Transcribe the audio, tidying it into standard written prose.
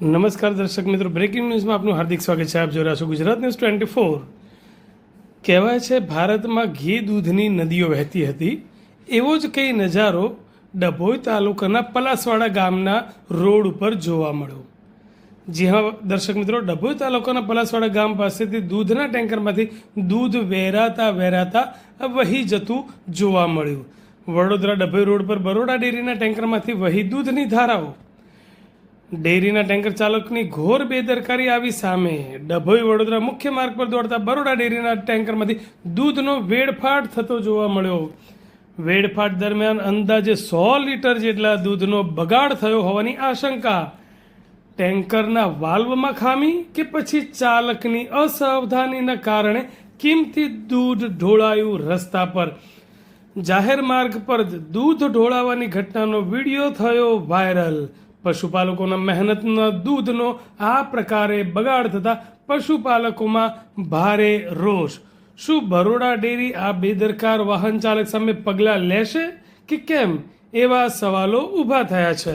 નમસ્કાર દર્શક મિત્રો, બ્રેકિંગ ન્યૂઝમાં આપનું હાર્દિક સ્વાગત છે. આપ જોઈ રહ્યા છો ગુજરાત ન્યૂઝ 24. કહેવાય છે ભારતમાં ઘી દૂધની નદીઓ વહેતી હતી. એવો જ કંઈ નજારો ડભોઈ તાલુકાના પલાસવાડા ગામના રોડ ઉપર જોવા મળ્યો. જી હા દર્શક મિત્રો, ડભોઈ તાલુકાના પલાસવાડા ગામ પાસેથી દૂધના ટેન્કરમાંથી દૂધ વેરાતા વહી જતું જોવા મળ્યું. વડોદરા ડભોઈ રોડ પર બરોડા ડેરીના ટેન્કરમાંથી વહી દૂધની ધારાઓ. ડેરીના ટેન્કર ચાલકની ઘોર બેદરકારી આવી સામે. ડભોઈ વડોદરા મુખ્ય માર્ગ પર દોડતા બરોડા ડેરીના ટેન્કરમાંથી દૂધનો વેડફાટ થતો જોવા મળ્યો. વેડફાટ દરમિયાન અંદાજે 100 લીટર જેટલા દૂધનો બગાડ થયો હોવાની આશંકા. ટેન્કરના વાલ્વમાં ખામી કે પછી ચાલકની અસાવધાનીના કારણે કિંમતી દૂધ ઢોળાયું રસ્તા પર. જાહેર માર્ગ પર દૂધ ઢોળાવાની ઘટનાનો વિડીયો થયો વાયરલ. પશુપાલકોના મહેનતના દૂધનો આ પ્રકારે બગાડ થતા પશુપાલકોમાં ભારે રોષ. શું બરોડા ડેરી આ બેદરકાર વાહન ચાલક સામે પગલાં લેશે કે કેમ, એવા સવાલો ઊભા થયા છે.